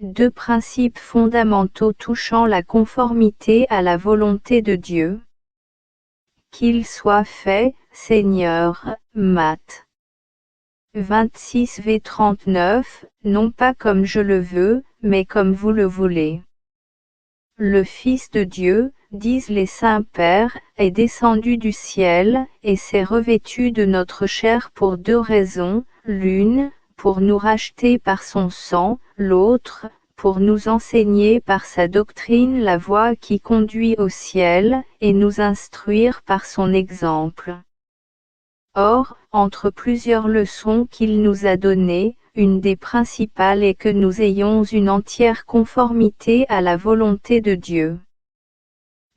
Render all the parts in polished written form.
Deux principes fondamentaux touchant la conformité à la volonté de Dieu. Qu'il soit fait, Seigneur, Matt. 26v39, non pas comme je le veux, mais comme vous le voulez. Le Fils de Dieu, disent les saints pères, est descendu du ciel, et s'est revêtu de notre chair pour deux raisons, l'une, pour nous racheter par son sang, l'autre, pour nous enseigner par sa doctrine la voie qui conduit au ciel, et nous instruire par son exemple. Or, entre plusieurs leçons qu'il nous a données, une des principales est que nous ayons une entière conformité à la volonté de Dieu.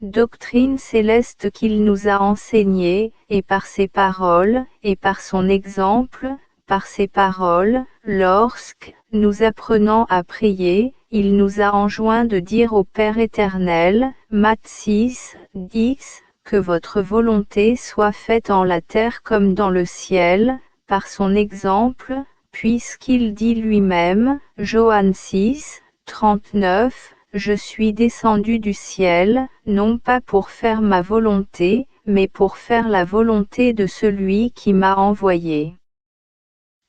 Doctrine céleste qu'il nous a enseignée, et par ses paroles, et par son exemple, par ses paroles, lorsque, nous apprenant à prier, il nous a enjoint de dire au Père éternel, Matthieu 6, 10, que votre volonté soit faite en la terre comme dans le ciel, par son exemple, puisqu'il dit lui-même, Johann 6, 39, je suis descendu du ciel, non pas pour faire ma volonté, mais pour faire la volonté de celui qui m'a envoyé.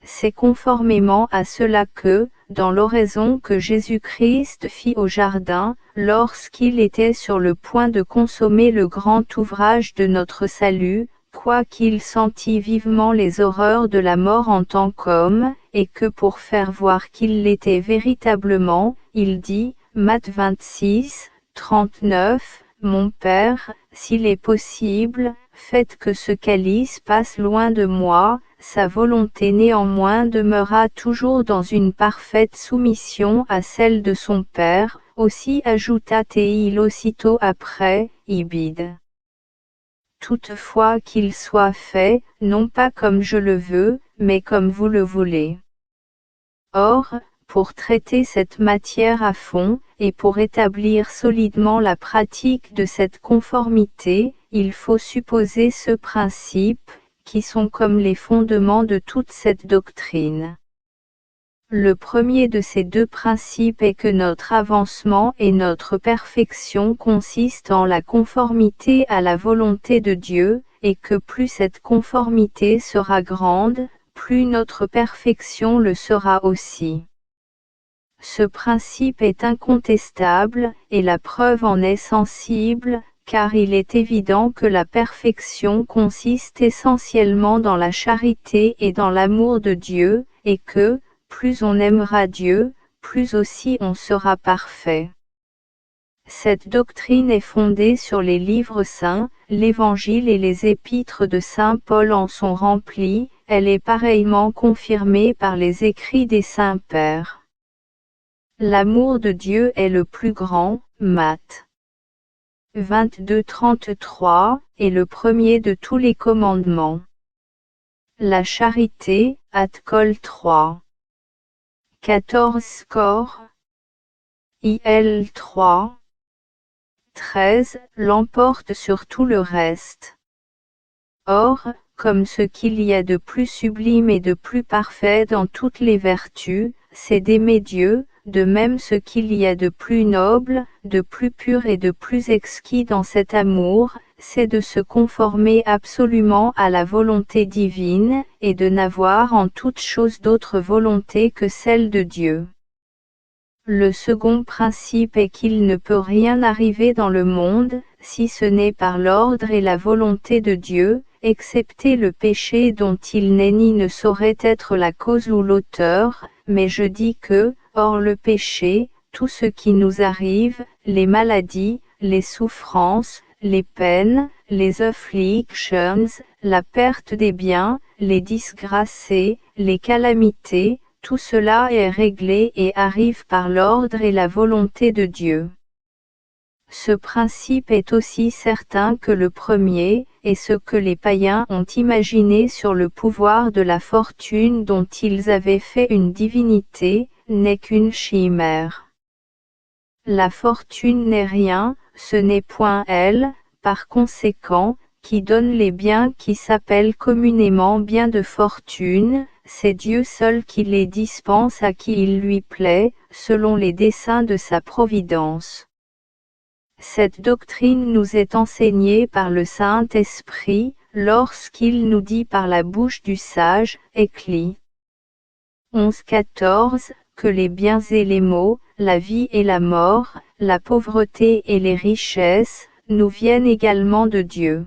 C'est conformément à cela que, dans l'oraison que Jésus-Christ fit au jardin, lorsqu'il était sur le point de consommer le grand ouvrage de notre salut, quoiqu'il sentît vivement les horreurs de la mort en tant qu'homme, et que pour faire voir qu'il l'était véritablement, il dit, Matthieu 26, 39, Mon Père, s'il est possible, faites que ce calice passe loin de moi, sa volonté néanmoins demeura toujours dans une parfaite soumission à celle de son Père, aussi ajouta-t-il aussitôt après, Ibid. Toutefois qu'il soit fait, non pas comme je le veux, mais comme vous le voulez. Or, pour traiter cette matière à fond, et pour établir solidement la pratique de cette conformité, il faut supposer ce principe, qui sont comme les fondements de toute cette doctrine. Le premier de ces deux principes est que notre avancement et notre perfection consistent en la conformité à la volonté de Dieu, et que plus cette conformité sera grande, plus notre perfection le sera aussi. Ce principe est incontestable, et la preuve en est sensible, car il est évident que la perfection consiste essentiellement dans la charité et dans l'amour de Dieu, et que, plus on aimera Dieu, plus aussi on sera parfait. Cette doctrine est fondée sur les livres saints, l'Évangile et les épîtres de saint Paul en sont remplis, elle est pareillement confirmée par les écrits des saints pères. L'amour de Dieu est le plus grand, Matthieu 22-33, est le premier de tous les commandements. La charité, Col 3. 14 Scor. IL 3. 13, l'emporte sur tout le reste. Or, comme ce qu'il y a de plus sublime et de plus parfait dans toutes les vertus, c'est d'aimer Dieu, de même ce qu'il y a de plus noble, de plus pur et de plus exquis dans cet amour, c'est de se conformer absolument à la volonté divine, et de n'avoir en toute chose d'autre volonté que celle de Dieu. Le second principe est qu'il ne peut rien arriver dans le monde, si ce n'est par l'ordre et la volonté de Dieu, excepté le péché dont il n'est ni ne saurait être la cause ou l'auteur, mais je dis que, hors le péché, tout ce qui nous arrive, les maladies, les souffrances, les peines, les afflictions, la perte des biens, les disgrâces, les calamités, tout cela est réglé et arrive par l'ordre et la volonté de Dieu. Ce principe est aussi certain que le premier, et ce que les païens ont imaginé sur le pouvoir de la fortune dont ils avaient fait une divinité, n'est qu'une chimère. La fortune n'est rien, ce n'est point elle, par conséquent, qui donne les biens qui s'appellent communément biens de fortune, c'est Dieu seul qui les dispense à qui il lui plaît, selon les desseins de sa providence. Cette doctrine nous est enseignée par le Saint-Esprit, lorsqu'il nous dit par la bouche du sage, Éclit 11-14, que les biens et les maux, la vie et la mort, la pauvreté et les richesses, nous viennent également de Dieu.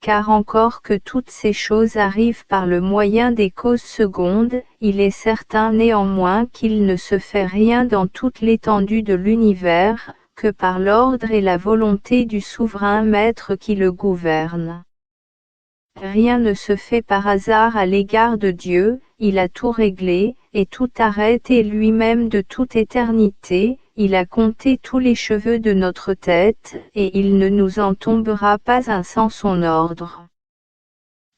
Car encore que toutes ces choses arrivent par le moyen des causes secondes, il est certain néanmoins qu'il ne se fait rien dans toute l'étendue de l'univers, que par l'ordre et la volonté du souverain maître qui le gouverne. Rien ne se fait par hasard à l'égard de Dieu, il a tout réglé, et tout arrêté lui-même de toute éternité, il a compté tous les cheveux de notre tête, et il ne nous en tombera pas un sans son ordre.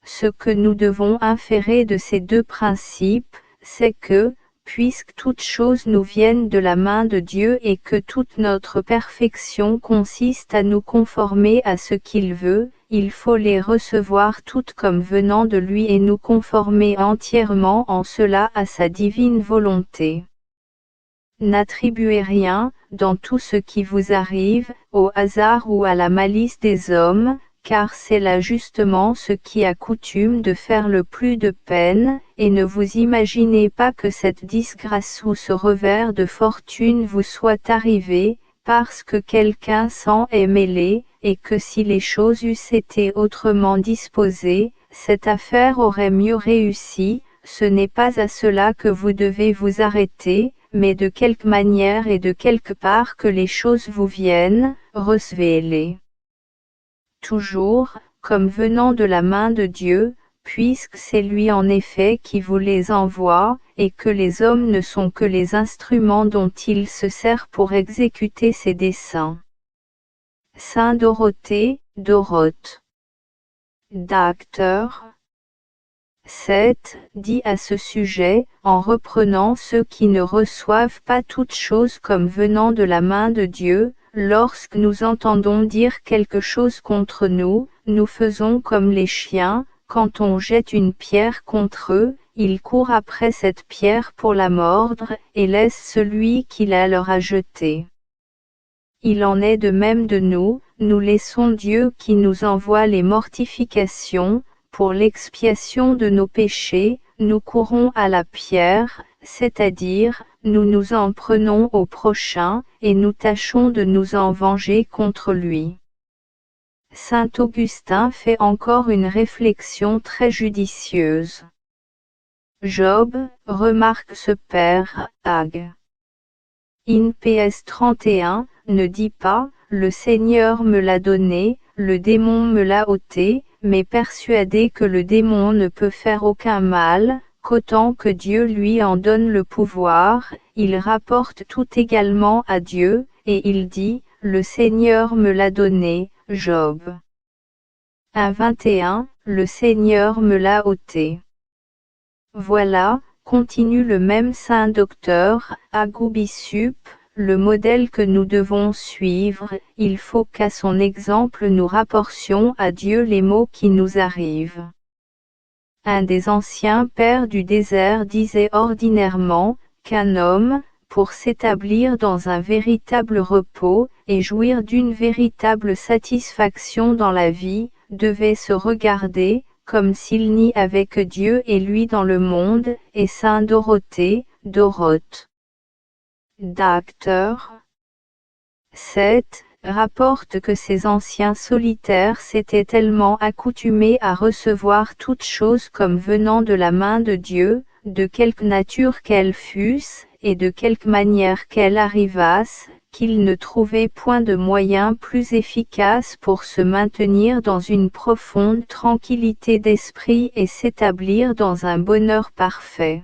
Ce que nous devons inférer de ces deux principes, c'est que, puisque toutes choses nous viennent de la main de Dieu et que toute notre perfection consiste à nous conformer à ce qu'il veut, il faut les recevoir toutes comme venant de lui et nous conformer entièrement en cela à sa divine volonté. N'attribuez rien, dans tout ce qui vous arrive, au hasard ou à la malice des hommes, car c'est là justement ce qui a coutume de faire le plus de peine, et ne vous imaginez pas que cette disgrâce ou ce revers de fortune vous soit arrivé, parce que quelqu'un s'en est mêlé, et que si les choses eussent été autrement disposées, cette affaire aurait mieux réussi. Ce n'est pas à cela que vous devez vous arrêter, mais de quelque manière et de quelque part que les choses vous viennent, recevez-les. Toujours, comme venant de la main de Dieu, puisque c'est lui en effet qui vous les envoie, et que les hommes ne sont que les instruments dont il se sert pour exécuter ses desseins. Saint Dorothée, Doroth. D'acteur 7, dit à ce sujet, en reprenant ceux qui ne reçoivent pas toutes choses comme venant de la main de Dieu, lorsque nous entendons dire quelque chose contre nous, nous faisons comme les chiens, quand on jette une pierre contre eux, ils courent après cette pierre pour la mordre, et laissent celui qui la leur a jetée. Il en est de même de nous, nous laissons Dieu qui nous envoie les mortifications, pour l'expiation de nos péchés, nous courons à la pierre, c'est-à-dire, nous nous en prenons au prochain, et nous tâchons de nous en venger contre lui. Saint Augustin fait encore une réflexion très judicieuse. Job, remarque ce père, Ag. In PS 31, ne dit pas, le Seigneur me l'a donné, le démon me l'a ôté, mais persuadé que le démon ne peut faire aucun mal, qu'autant que Dieu lui en donne le pouvoir, il rapporte tout également à Dieu, et il dit, le Seigneur me l'a donné, Job 1:21, le Seigneur me l'a ôté. Voilà, continue le même saint docteur, Agubisup, le modèle que nous devons suivre, il faut qu'à son exemple nous rapportions à Dieu les maux qui nous arrivent. Un des anciens pères du désert disait ordinairement, qu'un homme, pour s'établir dans un véritable repos, et jouir d'une véritable satisfaction dans la vie, devait se regarder, comme s'il n'y avait que Dieu et lui dans le monde, et saint Dorothée, Doroth. D'acteur 7, rapporte que ces anciens solitaires s'étaient tellement accoutumés à recevoir toutes choses comme venant de la main de Dieu, de quelque nature qu'elles fussent, et de quelque manière qu'elles arrivassent, qu'ils ne trouvaient point de moyen plus efficace pour se maintenir dans une profonde tranquillité d'esprit et s'établir dans un bonheur parfait.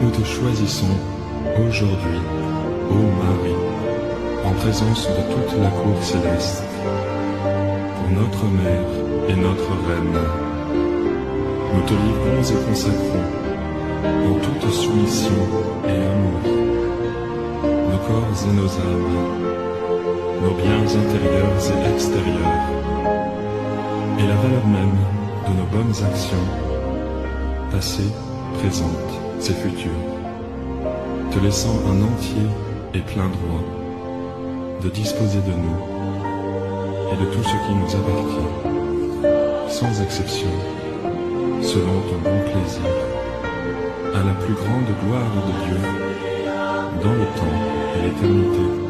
nous te choisissons aujourd'hui, ô Marie, en présence de toute la cour céleste, pour notre Mère et notre Reine. Nous te livrons et consacrons, en toute soumission et amour, nos corps et nos âmes, nos biens intérieurs et extérieurs, et la valeur même de nos bonnes actions, passées, présentes et futures, te laissant un entier et plein droit de disposer de nous et de tout ce qui nous appartient, sans exception, selon ton bon plaisir, à la plus grande gloire de Dieu, dans le temps et l'éternité.